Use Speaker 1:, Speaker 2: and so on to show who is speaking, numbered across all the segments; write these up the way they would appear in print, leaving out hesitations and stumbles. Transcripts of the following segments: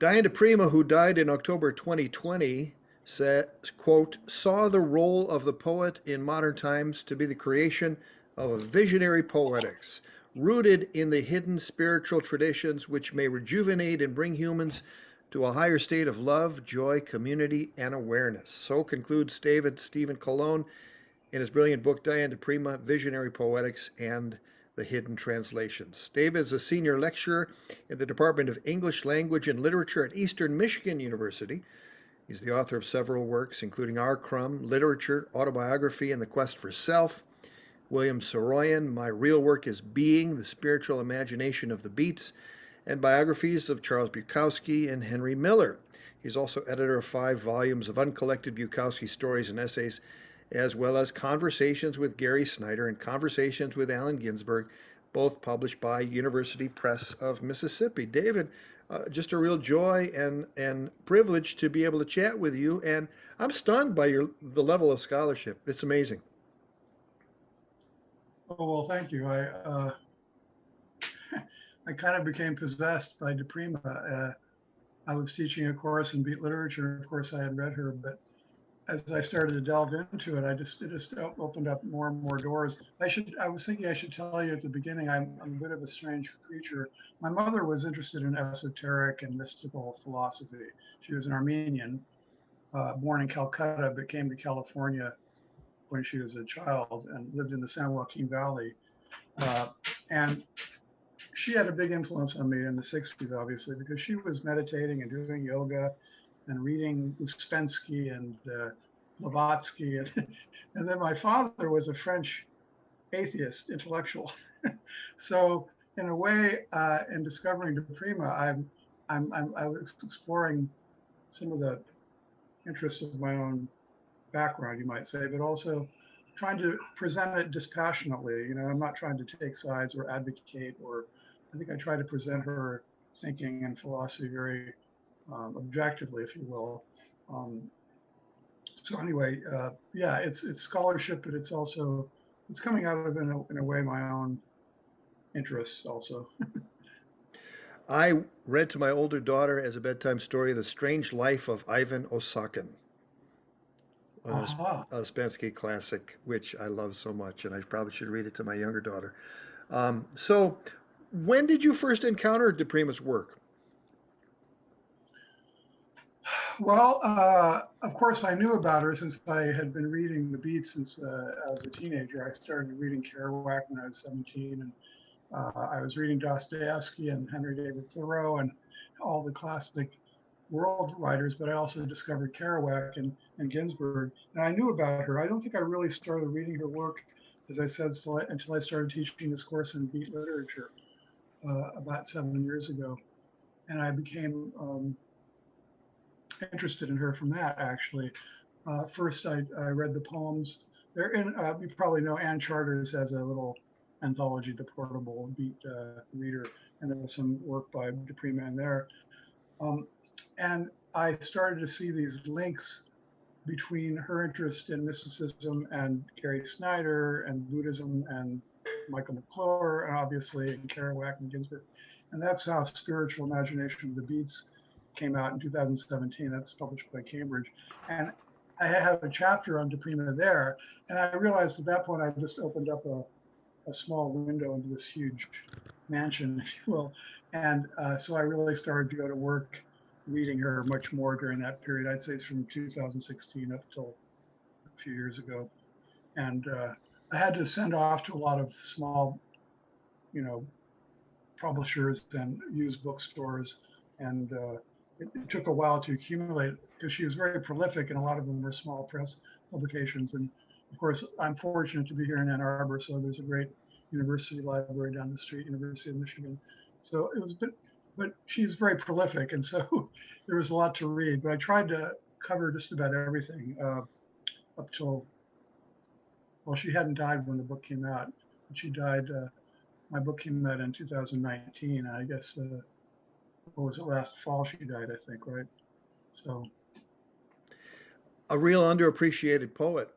Speaker 1: Diane di Prima, who died in October 2020, says, quote, saw the role of the poet in modern times to be the creation of a visionary poetics, rooted in the hidden spiritual traditions which may rejuvenate and bring humans to a higher state of love, joy, community, and awareness. So concludes David Stephen Calonne in his brilliant book, Diane di Prima, Visionary Poetics and the Hidden Translations. David is a senior lecturer in the Department of English Language and Literature at Eastern Michigan University. He's the author of several works, including Our Crumb, Literature, Autobiography, and the Quest for Self. William Saroyan, My Real Work is Being, The Spiritual Imagination of the Beats, and biographies of Charles Bukowski and Henry Miller. He's also editor of 5 volumes of uncollected Bukowski stories and essays, as well as Conversations with Gary Snyder and Conversations with Allen Ginsberg, both published by University Press of Mississippi. David, just a real joy and privilege to be able to chat with you, and I'm stunned by the level of scholarship. It's amazing.
Speaker 2: Oh, well, thank you. I kind of became possessed by di Prima. I was teaching a course in beat literature. Of course, I had read her, but as I started to delve into it, it just opened up more and more doors. I was thinking I should tell you at the beginning, I'm a bit of a strange creature. My mother was interested in esoteric and mystical philosophy. She was an Armenian, born in Calcutta, but came to California when she was a child and lived in the San Joaquin Valley. And she had a big influence on me in the 60s, obviously, because she was meditating and doing yoga and reading Uspensky and Blavatsky. And then my father was a French atheist intellectual. So in a way, in discovering di Prima, I was exploring some of the interests of my own background, you might say, but also trying to present it dispassionately. You know, I'm not trying to take sides or advocate, or I think I try to present her thinking and philosophy very objectively, if you will. So anyway, yeah, it's scholarship, but it's also, it's coming out of, in a way, my own interests also.
Speaker 1: I read to my older daughter as a bedtime story The Strange Life of Ivan Osakin,
Speaker 2: Aha.
Speaker 1: a Uspensky classic, which I love so much, and I probably should read it to my younger daughter. So, when did you first encounter di Prima's work?
Speaker 2: Well, of course, I knew about her since I had been reading the Beats since I was a teenager. I started reading Kerouac when I was 17, and I was reading Dostoevsky and Henry David Thoreau and all the classic world writers, but I also discovered Kerouac and Ginsberg, and I knew about her. I don't think I really started reading her work, as I said, until I started teaching this course in beat literature about 7 years ago, and I became interested in her from that, actually. First, I read the poems. They're in, you probably know Ann Charters as a little anthology, The Portable Beat Reader, and there was some work by di Prima in there. And I started to see these links between her interest in mysticism and Gary Snyder and Buddhism and Michael McClure, and obviously in Kerouac and Ginsberg. And that's how Spiritual Imagination of the Beats came out in 2017. That's published by Cambridge. And I had a chapter on di Prima there. And I realized at that point, I just opened up a small window into this huge mansion, if you will. And so I really started to go to work reading her much more during that period. I'd say it's from 2016 up till a few years ago. And I had to send off to a lot of small, you know, publishers and used bookstores. And it took a while to accumulate because she was very prolific and a lot of them were small press publications. And of course, I'm fortunate to be here in Ann Arbor. So there's a great university library down the street, University of Michigan. So it was a bit, but she's very prolific. And so there was a lot to read, but I tried to cover just about everything up till, well, she hadn't died when the book came out. She died, my book came out in 2019. I guess, what was it, last fall she died, I think, right? So.
Speaker 1: A real underappreciated poet.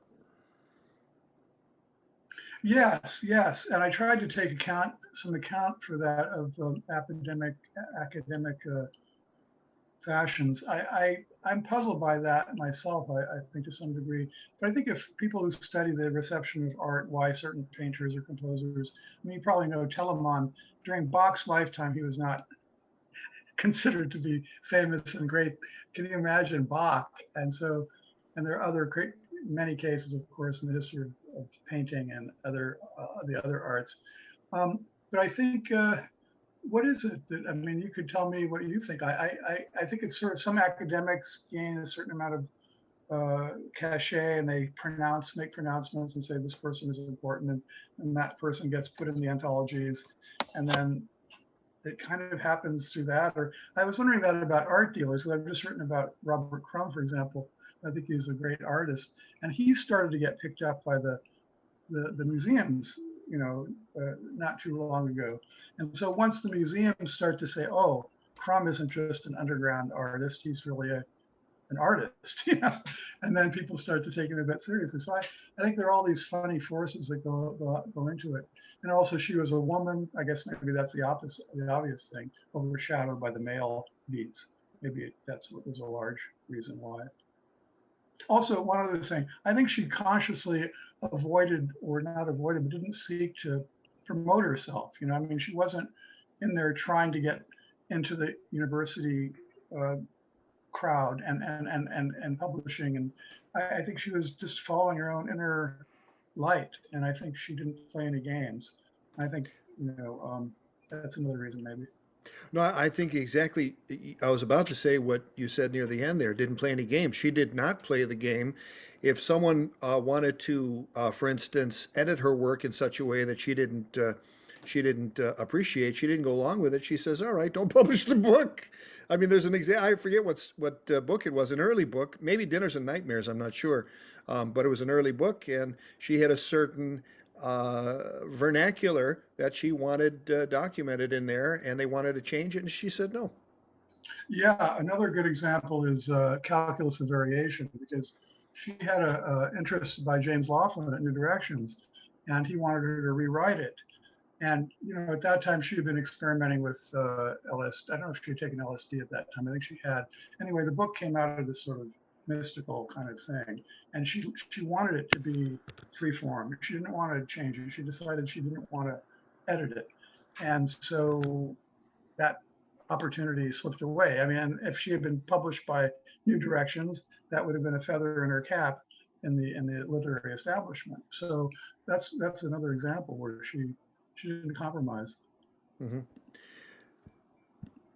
Speaker 2: Yes, yes, and I tried to take some account for that of academic fashions. I'm puzzled by that myself, I think to some degree. But I think if people who study the reception of art, why certain painters or composers, I mean, you probably know Telemann, during Bach's lifetime, he was not considered to be famous and great. Can you imagine Bach? And there are other great, many cases, of course, in the history of painting and the other arts. But I think what is it that, I mean, you could tell me what you think. I think it's sort of some academics gain a certain amount of cachet, and they make pronouncements and say this person is important, and that person gets put in the anthologies, and then it kind of happens through that. Or I was wondering that about art dealers, because I've just written about Robert Crumb, for example. I think he's a great artist, and he started to get picked up by the museums, not too long ago. And so once the museums start to say, oh, Crumb isn't just an underground artist, he's really an artist, and then people start to take him a bit seriously. So I think there are all these funny forces that go into it. And also she was a woman. I guess maybe that's the obvious thing, overshadowed by the male beats. Maybe that's what was a large reason why. Also, one other thing, I think she consciously avoided, or not avoided, but didn't seek to promote herself. I mean, she wasn't in there trying to get into the university crowd and publishing. And I think she was just following her own inner light. And I think she didn't play any games. I think, that's another reason maybe.
Speaker 1: No, I think exactly. I was about to say what you said near the end there. Didn't play any games. She did not play the game. If someone wanted to, for instance, edit her work in such a way that she didn't appreciate, she didn't go along with it. She says, "All right, don't publish the book." I mean, there's an example. I forget what book it was. An early book, maybe Dinners and Nightmares. I'm not sure, but it was an early book, and she had a certain vernacular that she wanted documented in there, and they wanted to change it, and she said no.
Speaker 2: Yeah, another good example is Calculus of Variation, because she had a interest by James Laughlin at New Directions, and he wanted her to rewrite it. And at that time she had been experimenting with LSD. I don't know if she had taken LSD at that time. I think she had. Anyway, the book came out of this sort of mystical kind of thing, and she wanted it to be free form. She didn't want to change it. She decided she didn't want to edit it, and so that opportunity slipped away. I mean, if she had been published by New Directions, that would have been a feather in her cap in the literary establishment. So that's another example where she didn't compromise.
Speaker 1: Hmm.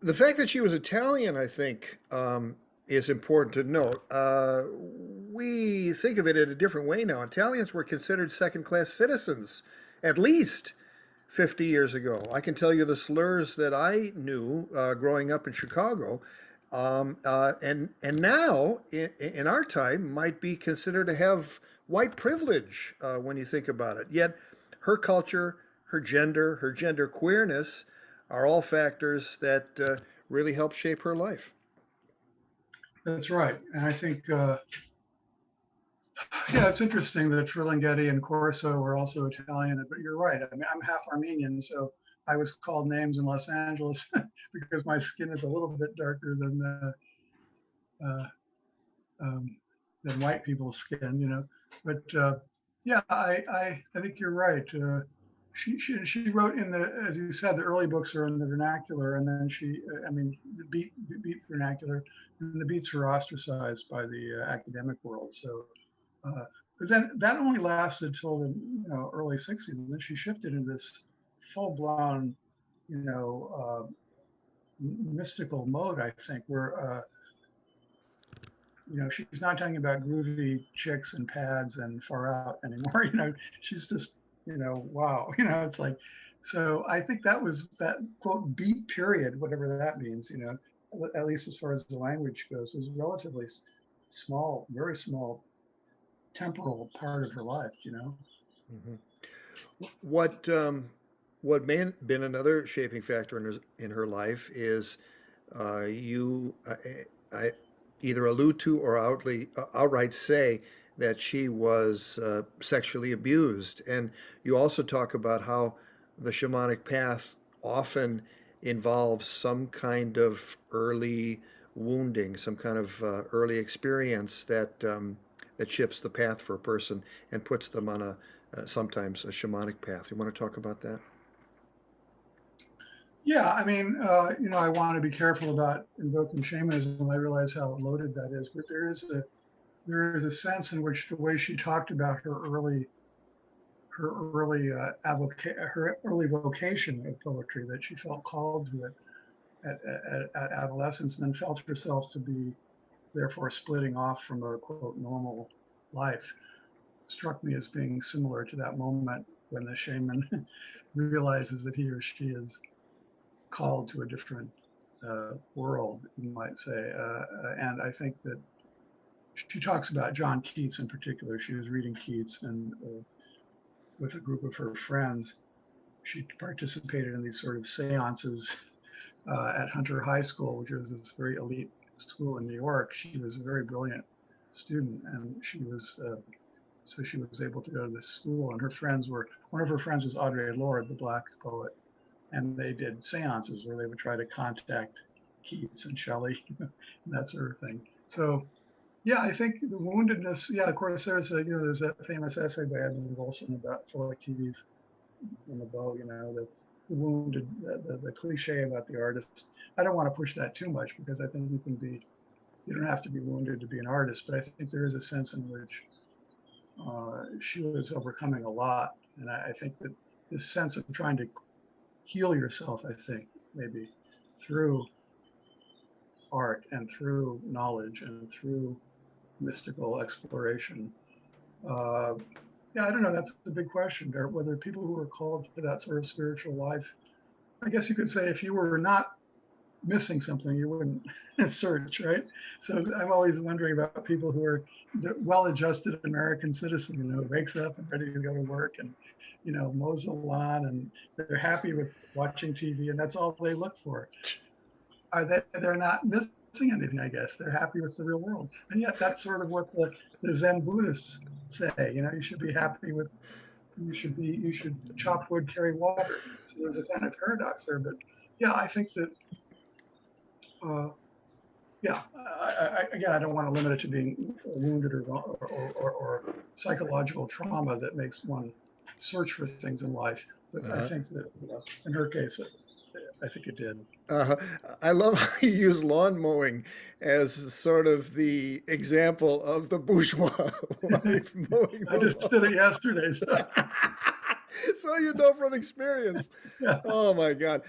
Speaker 1: The fact that she was Italian, I think, is important to note. We think of it in a different way now. Italians were considered second class citizens, at least 50 years ago. I can tell you the slurs that I knew growing up in Chicago, and now in our time might be considered to have white privilege when you think about it. Yet her culture, her gender queerness are all factors that really help shape her life.
Speaker 2: That's right. And I think, yeah, it's interesting that Ferlinghetti and Corso were also Italian, but you're right. I mean, I'm half Armenian, so I was called names in Los Angeles because my skin is a little bit darker uh, than white people's skin. But yeah, I think you're right. She wrote in as you said, the early books are in the vernacular, and then I mean, the beat vernacular, and the beats were ostracized by the academic world. So, but then that only lasted till the early '60s, and then she shifted into this full blown, mystical mode. I think where she's not talking about groovy chicks and pads and far out anymore. She's just, wow. It's like, so I think that was that quote beat period, whatever that means, at least as far as the language goes, was relatively small, very small temporal part of her life.
Speaker 1: Hmm. What what may have been another shaping factor in her life is you I either allude to or outright say that she was sexually abused, and you also talk about how the shamanic path often involves some kind of early wounding, some kind of early experience that that shifts the path for a person and puts them on a sometimes a shamanic path. You want to talk about that?
Speaker 2: Yeah, I mean, I want to be careful about invoking shamanism. I realize how loaded that is, but there is a sense in which the way she talked about her early vocation of poetry, that she felt called to it at adolescence, and then felt herself to be therefore splitting off from a quote normal life, struck me as being similar to that moment when the shaman realizes that he or she is called to a different world, you might say. And I think that she talks about John Keats in particular. She was reading Keats, and with a group of her friends, she participated in these sort of seances at Hunter High School, which was this very elite school in New York. She was a very brilliant student, and so she was able to go to this school. And one of her friends was Audre Lorde, the Black poet, and they did seances where they would try to contact Keats and Shelley and that sort of thing. So yeah, I think the woundedness. Yeah, of course, there's that famous essay by Edmund Olson about Philip TV's in the bow. The wounded, the cliche about the artist. I don't want to push that too much, because I think you don't have to be wounded to be an artist, but I think there is a sense in which she was overcoming a lot, and I think that this sense of trying to heal yourself, I think, maybe through art and through knowledge and through mystical exploration. Uh, yeah, I don't know. That's the big question there. Whether people who are called to that sort of spiritual life, I guess you could say, if you were not missing something, you wouldn't search, right? So I'm always wondering about people who are the well-adjusted American citizen, who wakes up and ready to go to work and, mows the lawn, and they're happy with watching TV, and that's all they look for. They're not missing anything, I guess. They're happy with the real world. And yet that's sort of what the Zen Buddhists say. You should be happy with, you should chop wood, carry water. So there's a kind of paradox there. But yeah, I think that, yeah, again, I don't want to limit it to being wounded or psychological trauma that makes one search for things in life. But I think that in her case, I think it did.
Speaker 1: Uh, I love how you use lawn mowing as sort of the example of the bourgeois life, mowing
Speaker 2: I
Speaker 1: the
Speaker 2: just did it yesterday.
Speaker 1: lawn. So you know from experience.
Speaker 2: Yeah.
Speaker 1: Oh my God.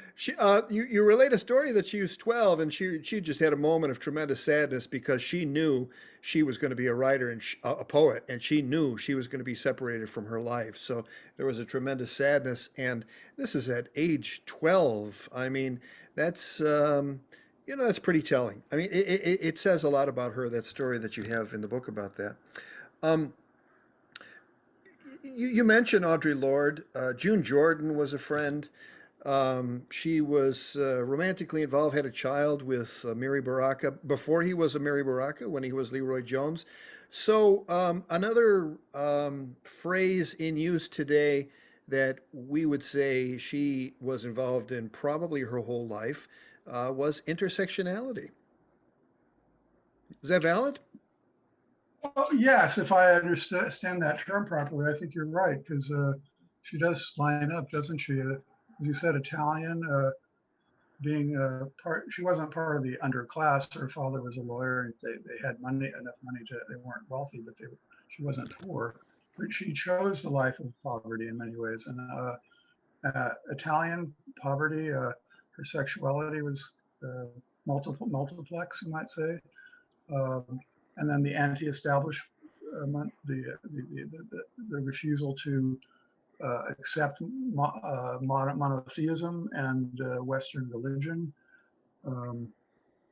Speaker 1: You relate a story that she was 12 and she just had a moment of tremendous sadness because she knew she was going to be a writer and a poet, and she knew she was going to be separated from her life. So there was a tremendous sadness, and this is at age 12. I mean, that's that's pretty telling. I mean, it says a lot about her, that story that you have in the book about that. Um, you mentioned Audre Lorde. June Jordan was a friend. She was romantically involved, had a child with Mary Baraka before he was a Mary Baraka, when he was Leroy Jones. So another phrase in use today that we would say she was involved in probably her whole life was intersectionality. Is that valid?
Speaker 2: Oh, yes, if I understand that term properly, I think you're right, because she does line up, doesn't she? As you said, Italian, being part. She wasn't part of the underclass. Her father was a lawyer, and they had enough money to. They weren't wealthy, but she wasn't poor. But she chose the life of poverty in many ways, and Italian poverty. Her sexuality was multiplex, you might say. And then the anti-establishment, the refusal to accept monotheism and Western religion.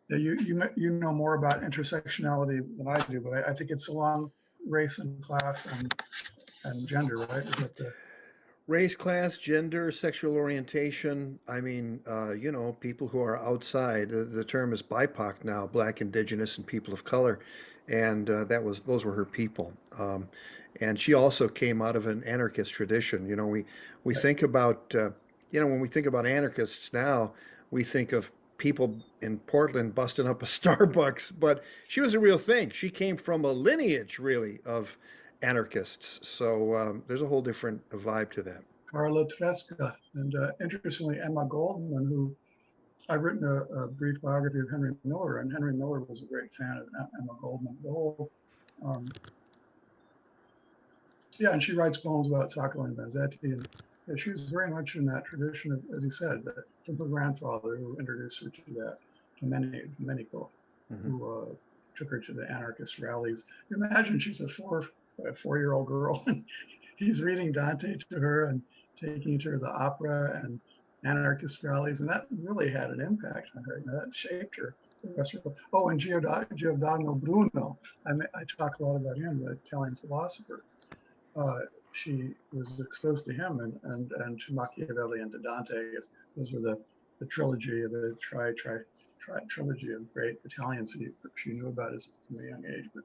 Speaker 2: You know more about intersectionality than I do, but I think it's along race and class and gender, right? Is that the
Speaker 1: Race, class, gender, sexual orientation. I mean, people who are outside. The term is BIPOC now, Black, Indigenous, and people of color, and those were her people. And she also came out of an anarchist tradition. We
Speaker 2: right?
Speaker 1: think about when we think about anarchists now, we think of people in Portland busting up a Starbucks, but she was a real thing. She came from a lineage, really, of anarchists. So there's a whole different vibe to that.
Speaker 2: Carla Tresca, and interestingly, Emma Goldman, who I've written a brief biography of Henry Miller, and Henry Miller was a great fan of Emma Goldman. The whole, yeah, and she writes poems about Sacco and Vanzetti, and yeah, she was very much in that tradition of, as you said, from her grandfather who introduced her to that, to Domenico,
Speaker 1: Mm-hmm.
Speaker 2: who took her to the anarchist rallies. Imagine she's a four-year-old girl, and he's reading Dante to her and taking her to the opera and anarchist rallies, and that really had an impact on her. You know, that shaped her. Oh, and Giordano Bruno. I talk a lot about him, the Italian philosopher. She was exposed to him and to Machiavelli and to Dante. Those were the trilogy of the trilogy of great Italians she knew about from a young age. But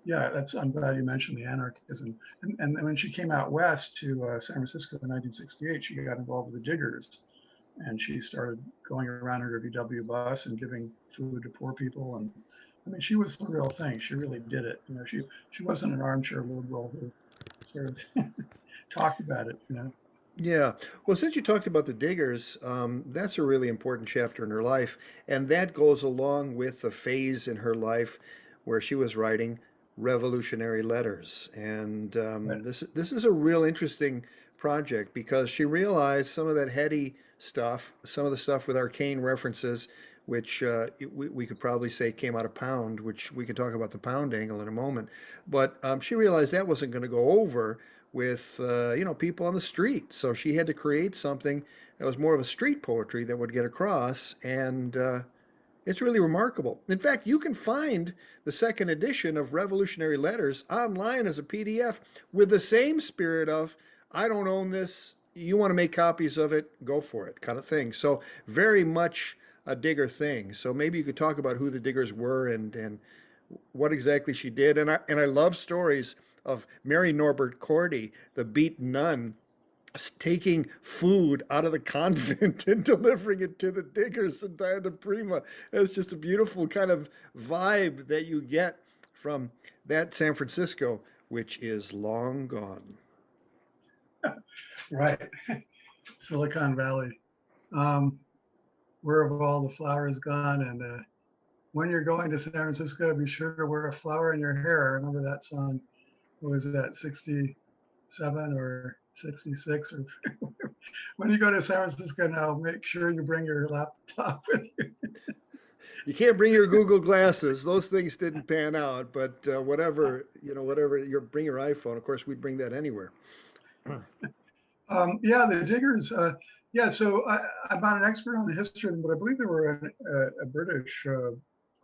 Speaker 2: yeah, I'm glad you mentioned the anarchism. And when she came out west to San Francisco in 1968, she got involved with the Diggers, and she started going around in her VW bus and giving food to poor people. And I mean, she was the real thing. She really did it. You know, she wasn't an armchair liberal who sort of talked about it. You know.
Speaker 1: Yeah. Well, since you talked about the Diggers, that's a really important chapter in her life. And that goes along with a phase in her life where she was writing revolutionary letters. And
Speaker 2: But
Speaker 1: this is a real interesting project because she realized some of that heady stuff, some of the stuff with arcane references, which we could probably say came out of Pound, which we could talk about the Pound angle in a moment. But she realized that wasn't going to go over with people on the street. So she had to create something that was more of a street poetry that would get across, and it's really remarkable. In fact, you can find the second edition of Revolutionary Letters online as a PDF with the same spirit of I don't own this. You want to make copies of it, go for it, kind of thing. So very much a Digger thing. So maybe you could talk about who the Diggers were and what exactly she did. And I love stories of Mary Norbert Cordy, the beaten nun, taking food out of the convent and delivering it to the Diggers in Diane di Prima. It's just a beautiful kind of vibe that you get from that San Francisco, which is long gone.
Speaker 2: right, Silicon Valley, where have all the flowers gone? And when you're going to San Francisco, be sure to wear a flower in your hair. I remember that song. What was that, 67 or 66? Or when you go to San Francisco now, make sure you bring your laptop with you.
Speaker 1: You can't bring your Google glasses; those things didn't pan out. But whatever you bring your iPhone. Of course, we'd bring that anywhere.
Speaker 2: Yeah, the Diggers. Yeah, so I'm not an expert on the history of them, but I believe they were a British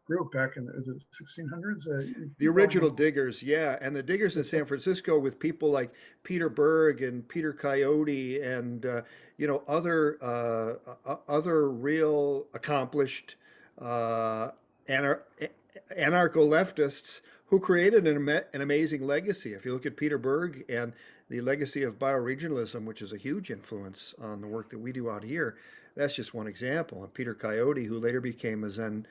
Speaker 2: group back in is it 1600s?
Speaker 1: The original Diggers, yeah, and the Diggers in San Francisco with people like Peter Berg and Peter Coyote and other real accomplished uh, anar- anarcho-leftists who created an amazing legacy. If you look at Peter Berg and the legacy of bioregionalism, which is a huge influence on the work that we do out here, that's just one example. And Peter Coyote, who later became a Zen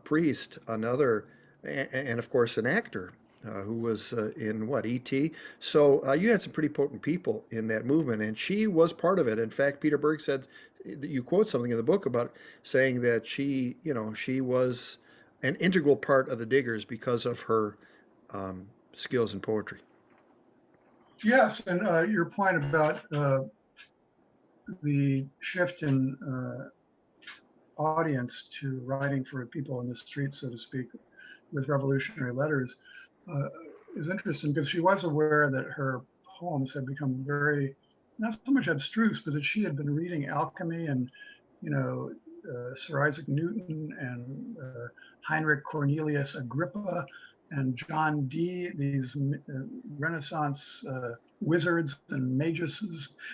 Speaker 1: priest, another, and of course an actor who was in what E.T. So you had some pretty potent people in that movement, and she was part of it. In fact, Peter Berg said you quote something in the book about saying that she was an integral part of the Diggers because of her skills in poetry.
Speaker 2: Yes, and your point about the shift in audience to writing for people in the streets, so to speak, with revolutionary letters is interesting because she was aware that her poems had become very, not so much abstruse, but that she had been reading alchemy and, Sir Isaac Newton and Heinrich Cornelius Agrippa and John Dee, these Renaissance wizards and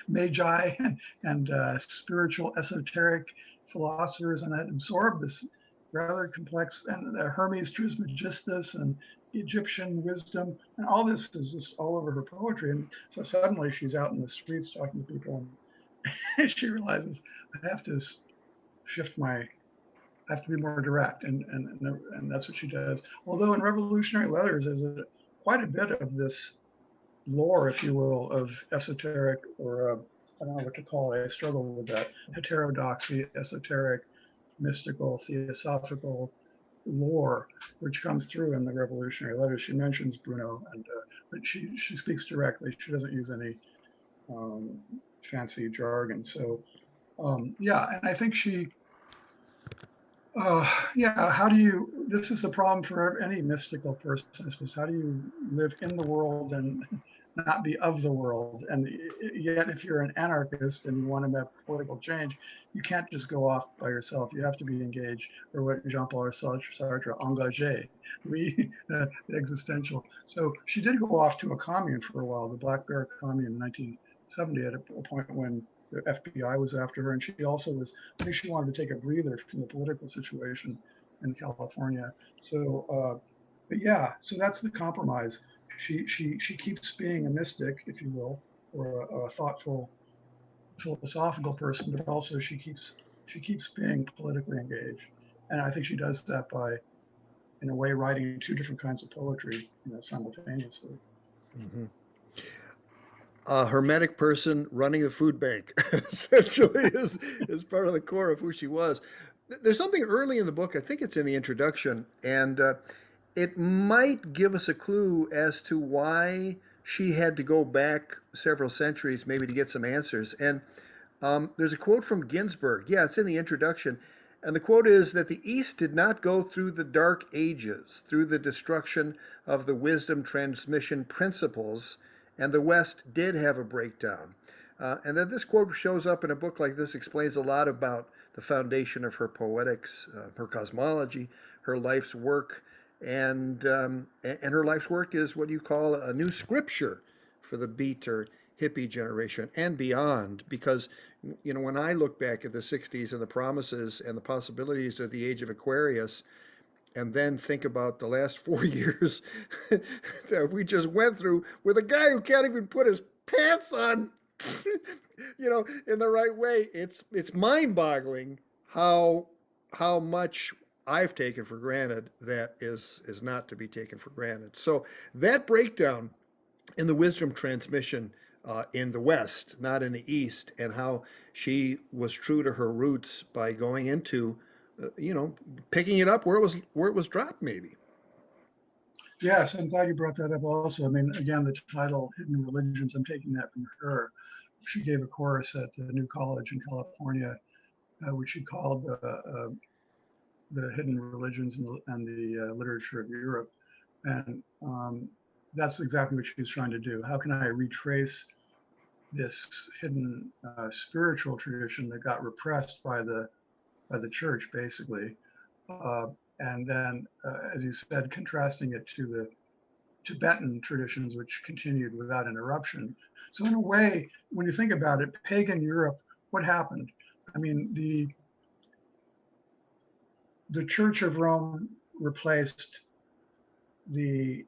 Speaker 2: magi, and spiritual esoteric philosophers, and that absorbed this rather complex, and Hermes Trismegistus and Egyptian wisdom, and all this is just all over her poetry. And so suddenly she's out in the streets talking to people, and she realizes I have to shift my, I have to be more direct, and that's what she does. Although in Revolutionary Letters, there's quite a bit of this lore, if you will, of esoteric, or I don't know what to call it. I struggle with that. Heterodoxy, esoteric, mystical, theosophical lore, which comes through in the Revolutionary Letters. She mentions Bruno, but she speaks directly. She doesn't use any fancy jargon. So yeah, and I think she, yeah, how do you, this is the problem for any mystical person, I suppose. How do you live in the world and not be of the world? And yet, if you're an anarchist and you want to have political change, you can't just go off by yourself. You have to be engaged, or what Jean-Paul Sartre, engagé, existential. So she did go off to a commune for a while, the Black Bear Commune in 1970, at a point when the FBI was after her, and she also was, I think she wanted to take a breather from the political situation in California. So, but yeah, so that's the compromise. She keeps being a mystic, if you will, or a thoughtful, philosophical person, but also she keeps being politically engaged, and I think she does that by, in a way, writing two different kinds of poetry, simultaneously.
Speaker 1: Mm-hmm. A hermetic person running a food bank essentially is part of the core of who she was. There's something early in the book, I think it's in the introduction, and it might give us a clue as to why she had to go back several centuries maybe to get some answers. And there's a quote from Ginsberg. Yeah, it's in the introduction. And the quote is that the East did not go through the dark ages, through the destruction of the wisdom transmission principles, and the West did have a breakdown. And that this quote shows up in a book like this explains a lot about the foundation of her poetics, her cosmology, her life's work, and her life's work is what you call a new scripture for the beat or hippie generation and beyond. Because when I look back at the 60s and the promises and the possibilities of the age of Aquarius, and then think about the last 4 years that we just went through with a guy who can't even put his pants on, in the right way. It's mind-boggling how much I've taken for granted that is not to be taken for granted. So that breakdown in the wisdom transmission in the West, not in the East, and how she was true to her roots by going into picking it up where it was dropped, maybe.
Speaker 2: Yes, I'm glad you brought that up also. I mean, again, the title, Hidden Religions, I'm taking that from her. She gave a course at the New College in California, which she called the Hidden Religions and the Literature of Europe. And that's exactly what she's trying to do. How can I retrace this hidden spiritual tradition that got repressed by the church, basically? And then, as you said, contrasting it to the Tibetan traditions, which continued without interruption. So in a way, when you think about it, pagan Europe, what happened? I mean, the Church of Rome replaced the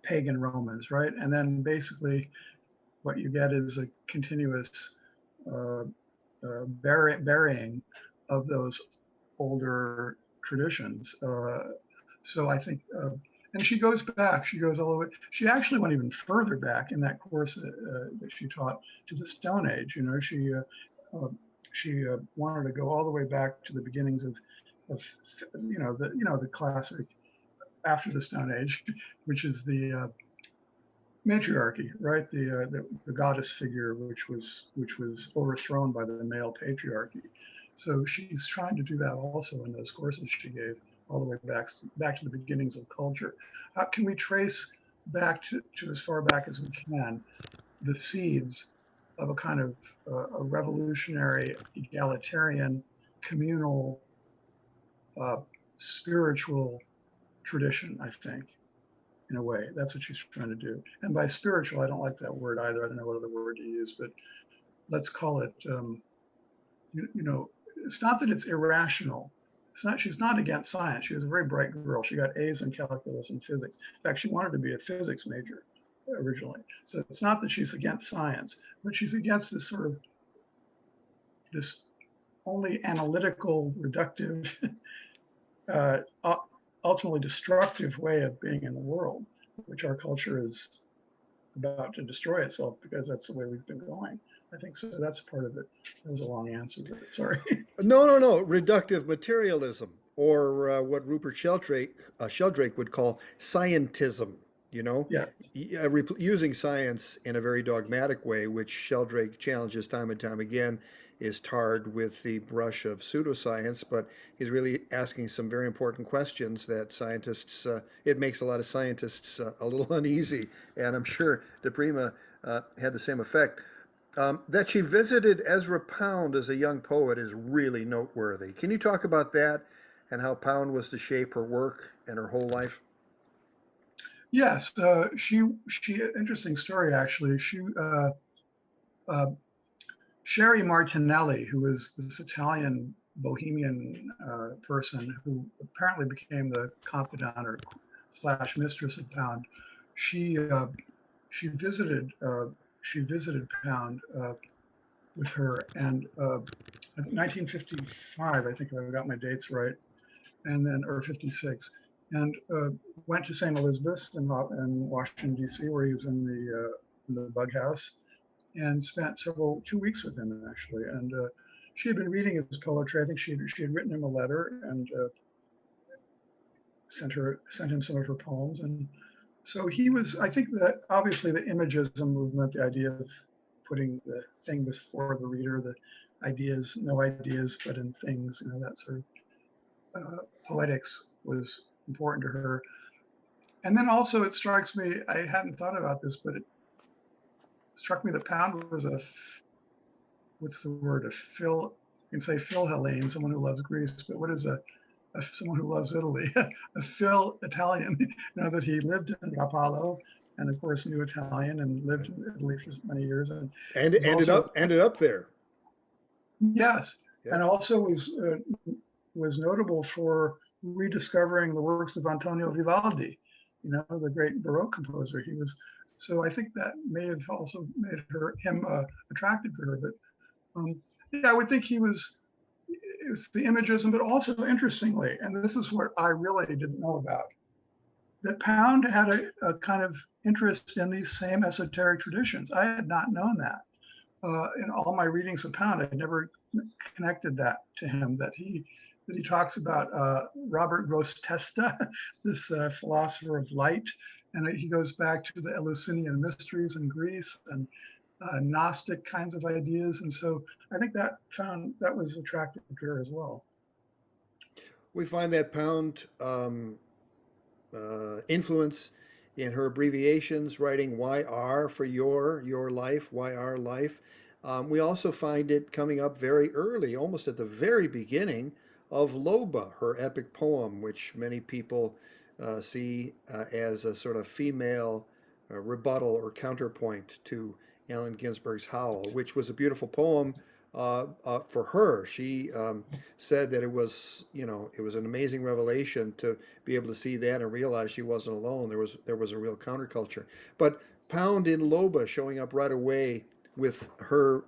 Speaker 2: pagan Romans, right? And then basically what you get is a continuous burying of those older traditions. So I think, and she goes back, she goes all the way, she actually went even further back in that course that she taught, to the Stone Age. She wanted to go all the way back to the beginnings of the classic after the Stone Age, which is the matriarchy, right? The goddess figure, which was overthrown by the male patriarchy. So she's trying to do that also in those courses she gave, all the way back to the beginnings of culture. How can we trace back to as far back as we can the seeds of a kind of a revolutionary, egalitarian, communal, spiritual tradition, I think, in a way. That's what she's trying to do. And by spiritual, I don't like that word either. I don't know what other word to use, but let's call it, it's not that it's irrational. It's not, she's not against science. She was a very bright girl. She got A's in calculus and physics. In fact, she wanted to be a physics major originally. So it's not that she's against science, but she's against this sort of, this only analytical, reductive, ultimately destructive way of being in the world, which our culture is about to destroy itself because that's the way we've been going. I think so. That's part of it. That was a long answer, but sorry.
Speaker 1: No. Reductive materialism, or what Rupert Sheldrake would call scientism. You know,
Speaker 2: Yeah.
Speaker 1: using science in a very dogmatic way, which Sheldrake challenges time and time again, is tarred with the brush of pseudoscience. But he's really asking some very important questions that scientists. It makes a lot of scientists a little uneasy, and I'm sure De Prima had the same effect. That she visited Ezra Pound as a young poet is really noteworthy. Can you talk about that and how Pound was to shape her work and her whole life?
Speaker 2: Yes. She interesting story actually. Uh, Sherry Martinelli, who was this Italian bohemian person who apparently became the confidant or slash mistress of Pound. She she visited she visited Pound with her, and I think 1955. I think I got my dates right, and then or 56, and went to St. Elizabeth's in Washington D.C., where he was in the bug house, and spent 2 weeks with him actually. And she had been reading his poetry. I think she had written him a letter and sent him some of her poems. And so he was. I think that obviously the Imagism movement, the idea of putting the thing before the reader, the ideas, no ideas, but in things, that sort of poetics was important to her. And then also it strikes me, I hadn't thought about this, but it struck me that Pound was what's the word? A Phil, you can say Philhellene, someone who loves Greece, but what is someone who loves Italy? A Phil Italian, that he lived in Rapallo and of course knew Italian and lived in Italy for many years. And
Speaker 1: And
Speaker 2: was also,
Speaker 1: ended up there.
Speaker 2: yes,
Speaker 1: Yeah.
Speaker 2: and also was notable for rediscovering the works of Antonio Vivaldi, the great Baroque composer. He was, so I think that may have also made him attractive to her. But yeah, I would think it was the Imagism, but also interestingly, and this is what I really didn't know about, that Pound had a kind of interest in these same esoteric traditions. I had not known that. In all my readings of Pound, I had never connected that to him, that he talks about Robert Grosseteste, this philosopher of light, and he goes back to the Eleusinian mysteries in Greece and Gnostic kinds of ideas. And so I think that was attractive to her as well.
Speaker 1: We find that Pound influence in her abbreviations, writing YR for your life, YR life. We also find it coming up very early, almost at the very beginning of Loba, her epic poem, which many people see as a sort of female rebuttal or counterpoint to Allen Ginsberg's Howl, which was a beautiful poem for her. She said that it was an amazing revelation to be able to see that and realize she wasn't alone. There was a real counterculture. But Pound in Loba showing up right away with her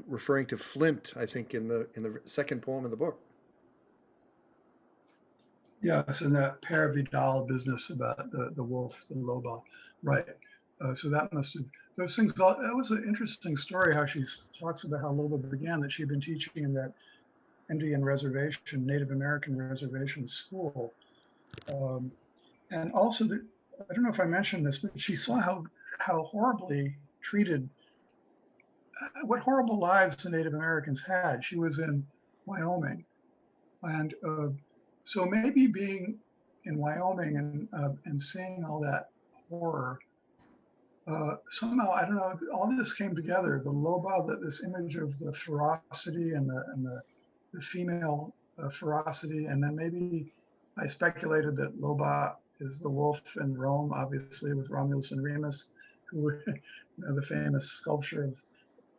Speaker 1: referring to Flint, I think in the second poem in the book.
Speaker 2: Yes, and that Pere Vidal business about the wolf, the Loba, right? So that must have those things. That was an interesting story. How she talks about how Loba began. That she'd been teaching in that Indian reservation, Native American reservation school, and also that I don't know if I mentioned this, but she saw how horribly treated, what horrible lives the Native Americans had. She was in Wyoming, and so maybe being in Wyoming and seeing all that horror, somehow I don't know, all this came together. The Loba, this image of the ferocity and the female ferocity, and then maybe I speculated that Loba is the wolf in Rome, obviously with Romulus and Remus, who the famous sculpture of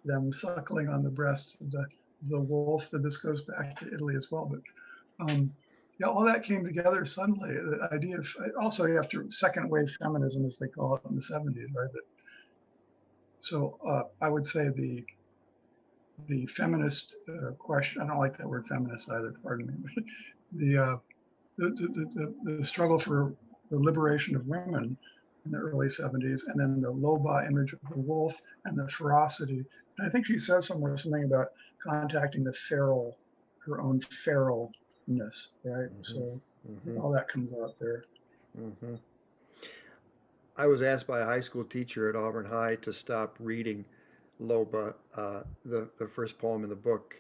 Speaker 2: them suckling on the breast of the wolf. That this goes back to Italy as well, but. Yeah, all that came together suddenly. The idea of also after second wave feminism, as they call it in the 70s, right? So I would say the feminist question. I don't like that word feminist either, pardon me. But the, the struggle for the liberation of women in the early 70s, and then the Loba image of the wolf and the ferocity. And I think she says somewhere something about contacting the feral, her own feralness, right? So all that comes out there.
Speaker 1: I was asked by a high school teacher at Auburn High to stop reading Loba, the first poem in the book.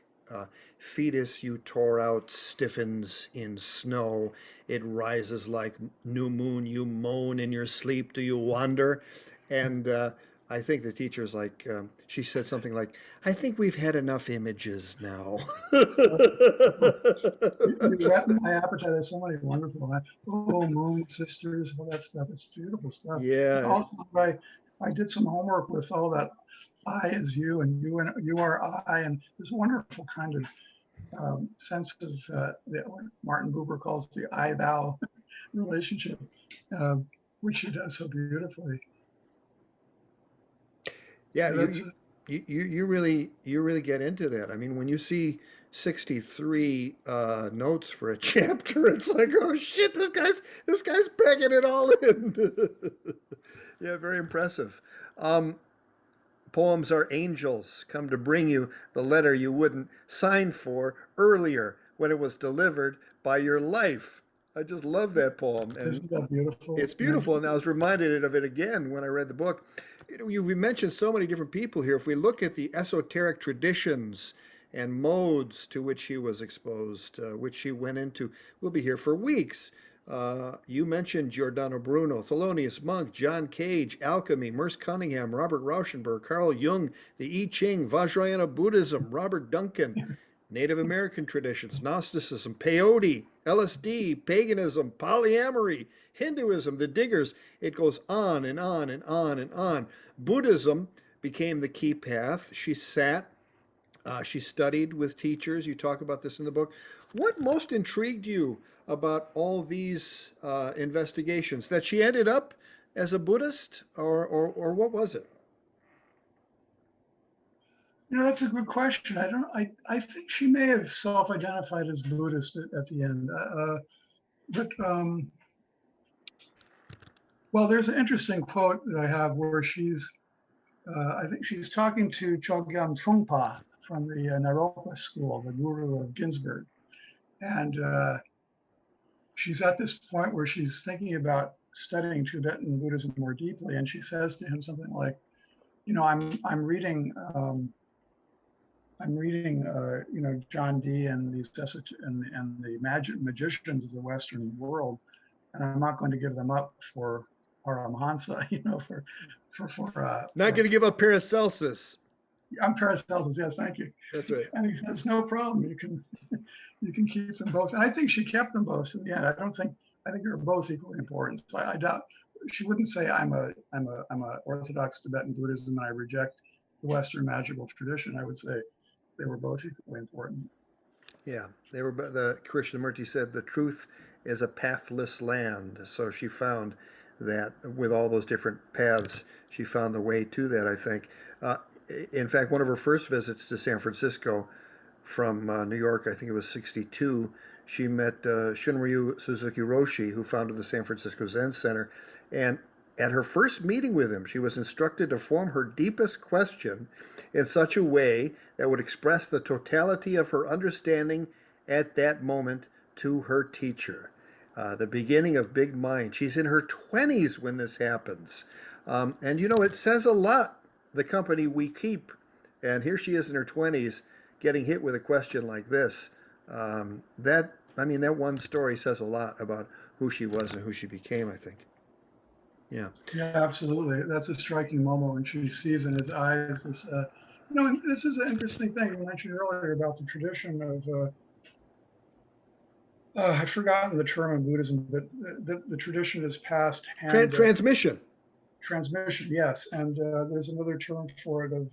Speaker 1: Fetus you tore out stiffens in snow. It rises like new moon. You moan in your sleep. Do you wander? And I think the teacher's like, she said something like, I think we've had enough images now.
Speaker 2: You got my appetite. There's so many wonderful, oh, moon sisters, all that stuff. It's beautiful stuff. And
Speaker 1: Yeah.
Speaker 2: also, I did some homework with all that I is you and you are I, and this wonderful kind of sense of what Martin Buber calls the I-thou relationship, which he does so beautifully.
Speaker 1: Yeah,
Speaker 2: So
Speaker 1: you really get into that. I mean, when you see 63 notes for a chapter, it's like, oh shit, this guy's packing it all in. Yeah, very impressive. Um, Poems are angels come to bring you the letter you wouldn't sign for earlier when it was delivered by your life. I just love that poem, and
Speaker 2: isn't that beautiful?
Speaker 1: it's beautiful. And I was reminded of it again when I read the book. You know, you've mentioned so many different people here. If we look at the esoteric traditions and modes to which he was exposed, which he went into, we'll be here for weeks. You mentioned Giordano Bruno, Thelonious Monk, John Cage, alchemy, Merce Cunningham, Robert Rauschenberg, Carl Jung, the I Ching, Vajrayana Buddhism, Robert Duncan, Native American traditions, Gnosticism, peyote, LSD, paganism, polyamory, Hinduism, the diggers. It goes on and on and on and on. Buddhism became the key path. She sat, she studied with teachers. You talk about this in the book. What most intrigued you about all these investigations? That she ended up as a Buddhist, or what was it?
Speaker 2: That's a good question. I think she may have self-identified as Buddhist at the end. But well, there's an interesting quote that I have where I think she's talking to Chogyam Trungpa from the Naropa school, the guru of Ginsberg. And she's at this point where she's thinking about studying Tibetan Buddhism more deeply. And she says to him something like, I'm reading John Dee and these and the magicians of the Western world, and I'm not going to give them up for Paramhansa,
Speaker 1: Not going to give up Paracelsus.
Speaker 2: I'm Paracelsus, yes, thank you.
Speaker 1: That's right.
Speaker 2: And he says, no problem, you can keep them both. And I think she kept them both in the end. I think they're both equally important. So I doubt she wouldn't say I'm a Orthodox Tibetan Buddhism and I reject the Western magical tradition. I would say they were both equally important.
Speaker 1: Yeah, the Krishnamurti said the truth is a pathless land. So she found that with all those different paths, she found the way to that, I think. In fact, one of her first visits to San Francisco from New York, I think it was 62, she met Shunryu Suzuki Roshi, who founded the San Francisco Zen Center. And at her first meeting with him, she was instructed to form her deepest question in such a way that would express the totality of her understanding at that moment to her teacher. The beginning of Big Mind. She's in her 20s when this happens. And it says a lot, the company we keep. And here she is in her 20s getting hit with a question like this. That one story says a lot about who she was and who she became, I think. Yeah.
Speaker 2: Yeah, absolutely. That's a striking moment when she sees in his eyes this. This is an interesting thing you mentioned earlier about the tradition of. I've forgotten the term in Buddhism, but the tradition is passed hand.
Speaker 1: Transmission.
Speaker 2: Transmission, yes, and there's another term for it of.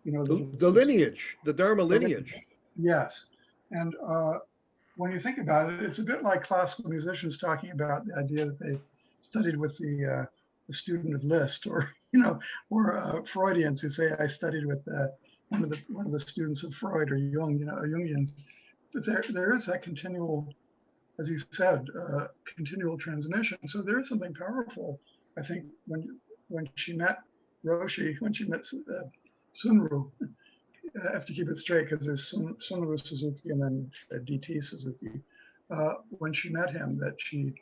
Speaker 1: The lineage, the Dharma lineage.
Speaker 2: Yes, and when you think about it, it's a bit like classical musicians talking about the idea that they studied with the student of Liszt, or Freudians who say I studied with one of the students of Freud or Jung, Jungians. But there is that continual, as you said, continual transmission. So there is something powerful, I think, when she met Roshi, when she met Sunru. I have to keep it straight because there's Sunru Suzuki and then DT Suzuki. When she met him, that she,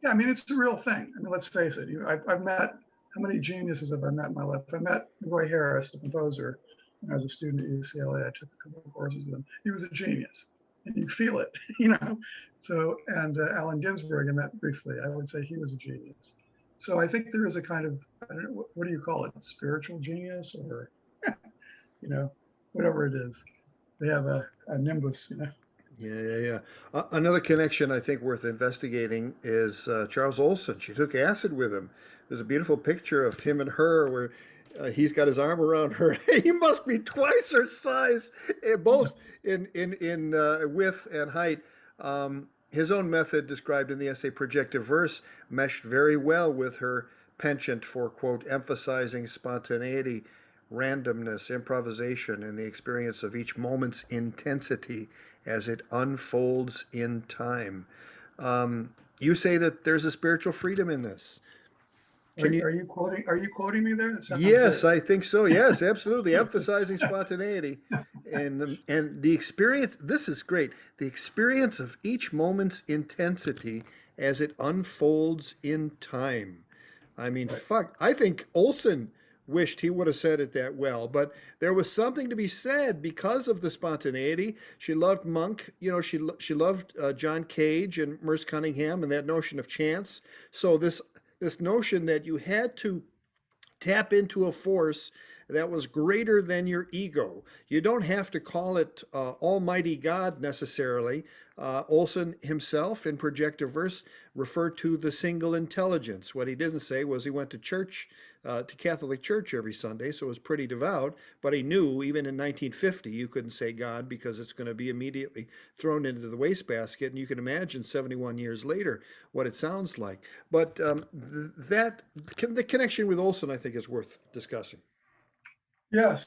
Speaker 2: yeah, I mean, it's the real thing. I mean, let's face it. I've met, how many geniuses have I met in my life? I met Roy Harris, the composer, when I was a student at UCLA. I took a couple of courses with him. He was a genius, and you feel it, So, and Allen Ginsberg, I met briefly. I would say he was a genius. So I think there is a kind of, I don't know, what do you call it? Spiritual genius, or, whatever it is. They have a nimbus,
Speaker 1: Yeah. Another connection I think worth investigating is Charles Olson. She took acid with him. There's a beautiful picture of him and her where he's got his arm around her. He must be twice her size, both in width and height. His own method, described in the essay Projective Verse, meshed very well with her penchant for, quote, emphasizing spontaneity, randomness, improvisation, and the experience of each moment's intensity as it unfolds in time. You say that there's a spiritual freedom in this.
Speaker 2: Are you quoting me there?
Speaker 1: Yes, I think so. Yes, absolutely. Emphasizing spontaneity and the experience. This is great. The experience of each moment's intensity as it unfolds in time. I mean,
Speaker 2: Right.
Speaker 1: fuck. I think Olson wished he would have said it that well, but there was something to be said because of the spontaneity. She loved Monk. She loved John Cage and Merce Cunningham and that notion of chance. So this notion that you had to tap into a force that was greater than your ego. You don't have to call it Almighty God necessarily. Olson himself in Projective Verse referred to the single intelligence. What he didn't say was he went to church, to Catholic church every Sunday, so it was pretty devout, but he knew even in 1950 you couldn't say God because it's going to be immediately thrown into the wastebasket, and you can imagine 71 years later what it sounds like. But the connection with Olson, I think, is worth discussing.
Speaker 2: Yes,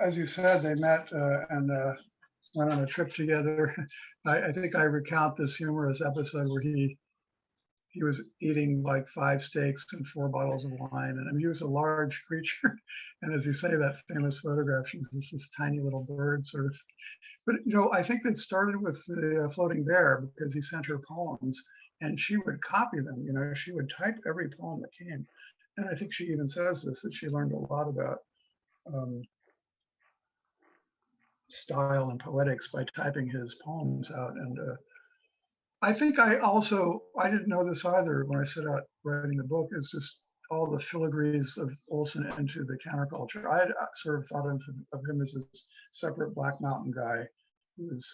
Speaker 2: as you said, they met and went on a trip together. I think I recount this humorous episode where he was eating like 5 steaks and 4 bottles of wine, and I mean, he was a large creature. And as you say, that famous photograph, she's this tiny little bird, sort of. But I think it started with the Floating Bear because he sent her poems, and she would copy them. She would type every poem that came, and I think she even says this, that she learned a lot about style and poetics by typing his poems out. And I think I didn't know this either when I set out writing the book, is just all the filigrees of Olson into the counterculture. I sort of thought of him as this separate Black Mountain guy who was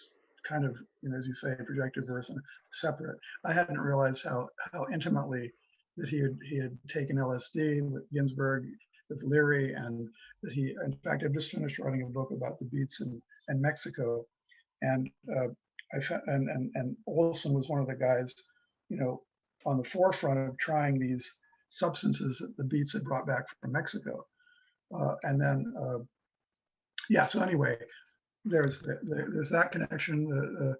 Speaker 2: kind of, as you say, Projective Verse and separate. I hadn't realized how intimately that he had taken LSD with Ginsberg, with Leary, and that he, in fact, I've just finished writing a book about the beats in Mexico, and and Olson was one of the guys, on the forefront of trying these substances that the beats had brought back from Mexico, and then so anyway, there's that connection, the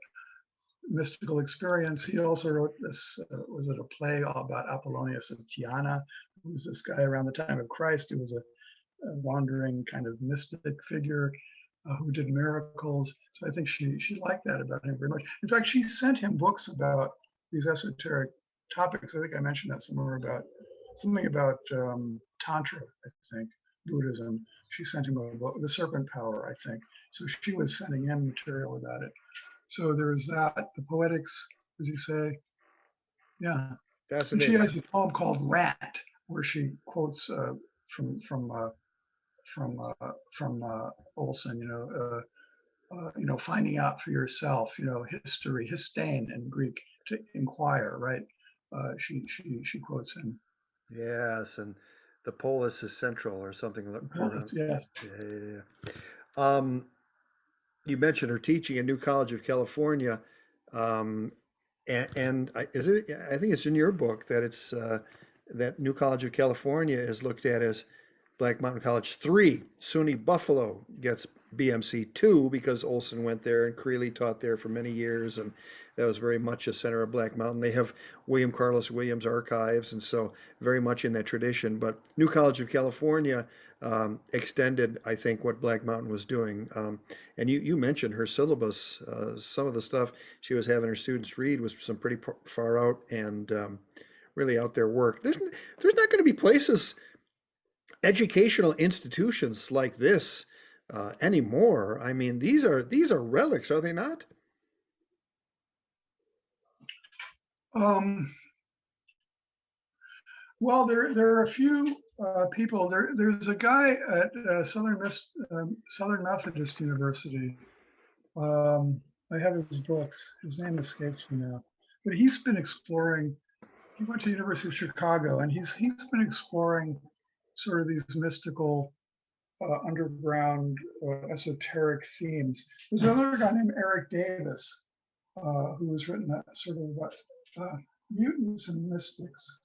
Speaker 2: mystical experience. He also wrote this, was it a play all about Apollonius of Tyana, who was this guy around the time of Christ who was a wandering kind of mystic figure who did miracles. So I think she liked that about him very much. In fact, she sent him books about these esoteric topics. I think I mentioned that somewhere, about something about Tantra, I think, Buddhism. She sent him a book, The Serpent Power, I think. So she was sending him material about it. So there's that, the Poetics, as you say. Yeah. And she has a poem called Rant, where she quotes from Olson, finding out for yourself, history, histain in Greek, to inquire, right? She quotes him.
Speaker 1: Yes, and the polis is central or something like that.
Speaker 2: Yes.
Speaker 1: Yeah. You mentioned her teaching at New College of California, and is it? I think it's in your book that it's that New College of California is looked at as Black Mountain College 3. SUNY Buffalo gets BMC 2 because Olson went there and Creeley taught there for many years, and that was very much a center of Black Mountain. They have William Carlos Williams archives, and so very much in that tradition. But New College of California extended, I think, what Black Mountain was doing. And you mentioned her syllabus. Some of the stuff she was having her students read was some pretty far out and really out there work. There's not going to be places, educational institutions like this anymore. I mean, these are relics, are they not?
Speaker 2: Well, there are a few people. There's a guy at Southern Methodist University. I have his books. His name escapes me now, but he's been exploring. He went to the University of Chicago, and he's been exploring sort of these mystical, underground, esoteric themes. There's another guy named Eric Davis who has written that sort of about mutants and mystics.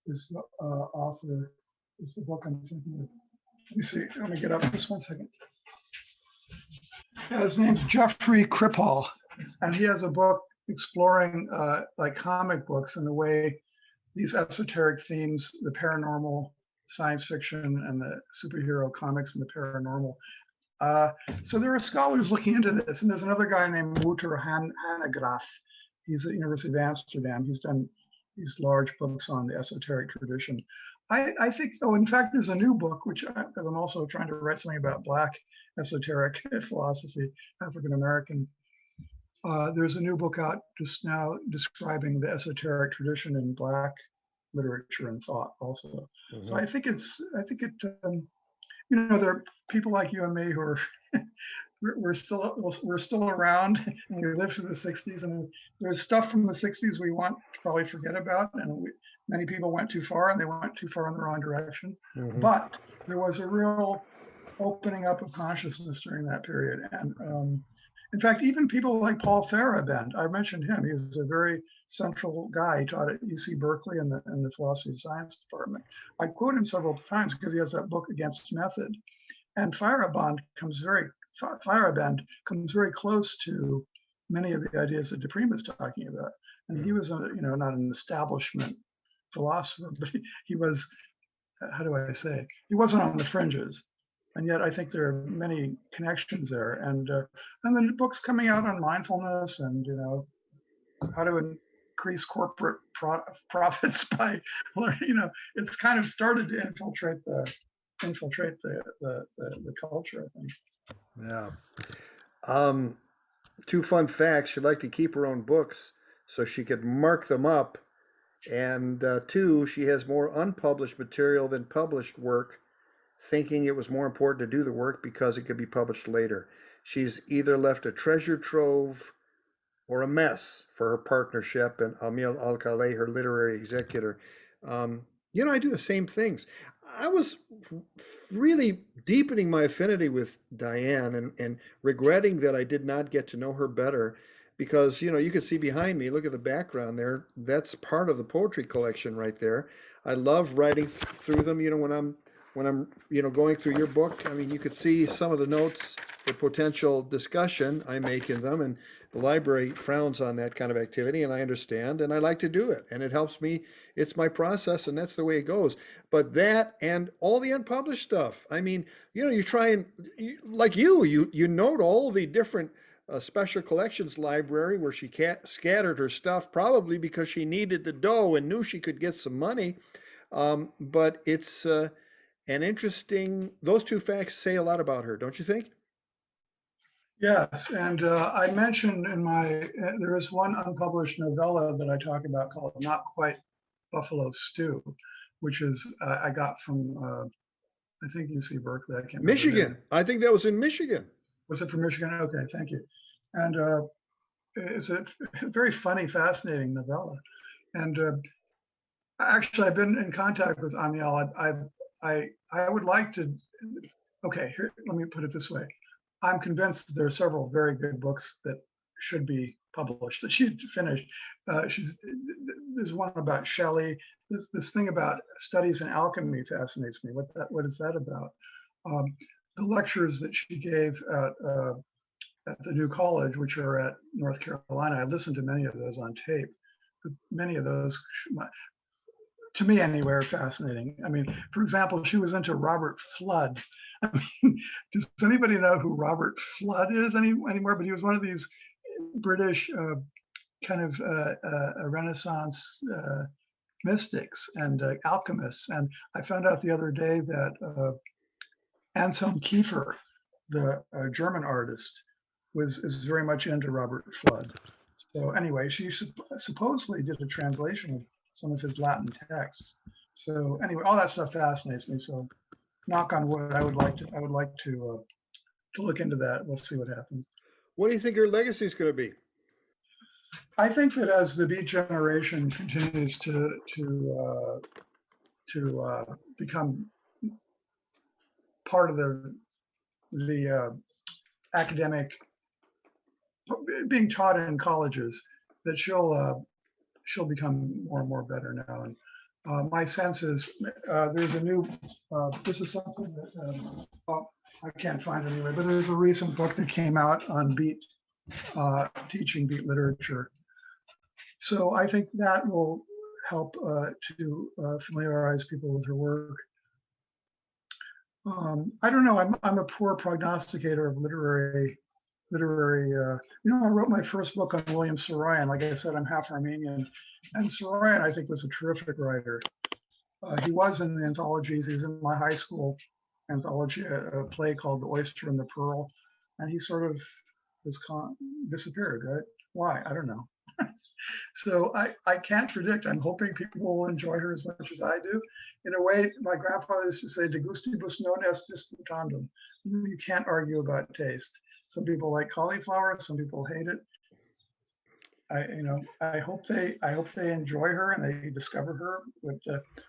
Speaker 2: Is the author, is the book I'm thinking of. Let me see, let me get up just one second. Yeah, his name's Jeffrey Kripal, and he has a book exploring like comic books and the way these esoteric themes, the paranormal, science fiction, and the superhero comics and the paranormal. So there are scholars looking into this, and there's another guy named Wouter Hanegraaff. He's at the University of Amsterdam. He's done these large books on the esoteric tradition. I think, oh, in fact, there's a new book, which, because I'm also trying to write something about Black esoteric philosophy, African American. There's a new book out just now describing the esoteric tradition in Black literature and thought also. Mm-hmm. So I think it, you know, there are people like you and me who are, we're still around, and we lived through the 60s, and there's stuff from the 60s we want to probably forget about, and many people went too far, and they went too far in the wrong direction. Mm-hmm. But there was a real opening up of consciousness during that period. And in fact, even people like Paul Feyerabend, I mentioned him, he was a very central guy. He taught at UC Berkeley in the philosophy of science department. I quote him several times because he has that book Against Method. And Feyerabend comes very close to many of the ideas that di Prima is talking about. And he was, not an establishment philosopher, but he was, how do I say, he wasn't on the fringes. And yet I think there are many connections there. And then books coming out on mindfulness and, how to increase corporate profits by, it's kind of started to infiltrate the culture, I think.
Speaker 1: Yeah. 2 fun facts. She'd like to keep her own books so she could mark them up. And 2, she has more unpublished material than published work, thinking it was more important to do the work because it could be published later. She's either left a treasure trove or a mess for her partnership and Amil Al-Khaleh, her literary executor. I do the same things. I was really deepening my affinity with Diane and regretting that I did not get to know her better because, you can see behind me, look at the background there. That's part of the poetry collection right there. I love writing through them, when I'm going through your book. I mean, you could see some of the notes for potential discussion I make in them, and the library frowns on that kind of activity, and I understand, and I like to do it, and it helps me. It's my process, and that's the way it goes. But that and all the unpublished stuff. I mean, you try and, like you note all the different special collections library where she scattered her stuff, probably because she needed the dough and knew she could get some money. But it's an interesting, those 2 facts say a lot about her, don't you think?
Speaker 2: Yes, and I mentioned there is one unpublished novella that I talk about called Not Quite Buffalo Stew, which is, I got from, I think UC Berkeley, I can't remember.
Speaker 1: Michigan, I think that was in Michigan.
Speaker 2: Was it from Michigan? Okay, thank you. And it's a very funny, fascinating novella. And actually, I've been in contact with Amiel. I would like to, okay, here, let me put it this way. I'm convinced that there are several very good books that should be published that she's finished. There's one about Shelley. This thing about studies in alchemy fascinates me. What is that about? The lectures that she gave at the new college, which are at North Carolina, I listened to many of those on tape. Many of those, to me anyway, are fascinating. I mean, for example, she was into Robert Flood. I mean, does anybody know who Robert Flood is anymore? But he was one of these British kind of Renaissance mystics and alchemists. And I found out the other day that Anselm Kiefer, the German artist, is very much into Robert Flood. So anyway, she supposedly did a translation of some of his Latin texts. So anyway, all that stuff fascinates me. So knock on wood, I would like to look into that. We'll see what happens.
Speaker 1: What do you think your legacy is going to be?
Speaker 2: I think that as the Beat generation continues to become part of the academic being taught in colleges, that she'll become more and more better now. And my sense is there's a new. This is something that I can't find anyway, but there's a recent book that came out on Beat teaching Beat literature. So I think that will help to familiarize people with her work. I don't know. I'm a poor prognosticator of literary. I wrote my first book on William Saroyan. Like I said, I'm half Armenian, and Saroyan I think was a terrific writer. He was in the anthologies. He was in my high school anthology, a play called The Oyster and the Pearl, and he sort of disappeared. Right? Why? I don't know. So I can't predict. I'm hoping people will enjoy her as much as I do. In a way, my grandfather used to say, "De gustibus non est disputandum." You can't argue about taste. Some people like cauliflower. Some people hate it. I hope they enjoy her and they discover her.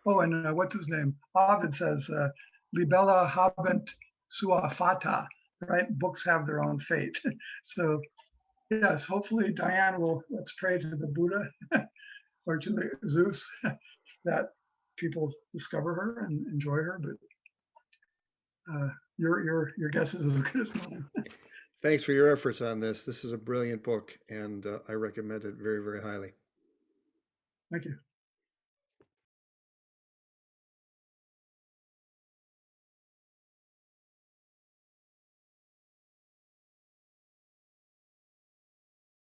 Speaker 2: What's his name? Ovid says, "Libella habent sua fata." Right? Books have their own fate. So yes, hopefully Diane will. Let's pray to the Buddha or to the Zeus that people discover her and enjoy her. But your guess is as good as mine.
Speaker 1: Thanks for your efforts on this. This is a brilliant book, and I recommend it very, very highly.
Speaker 2: Thank you.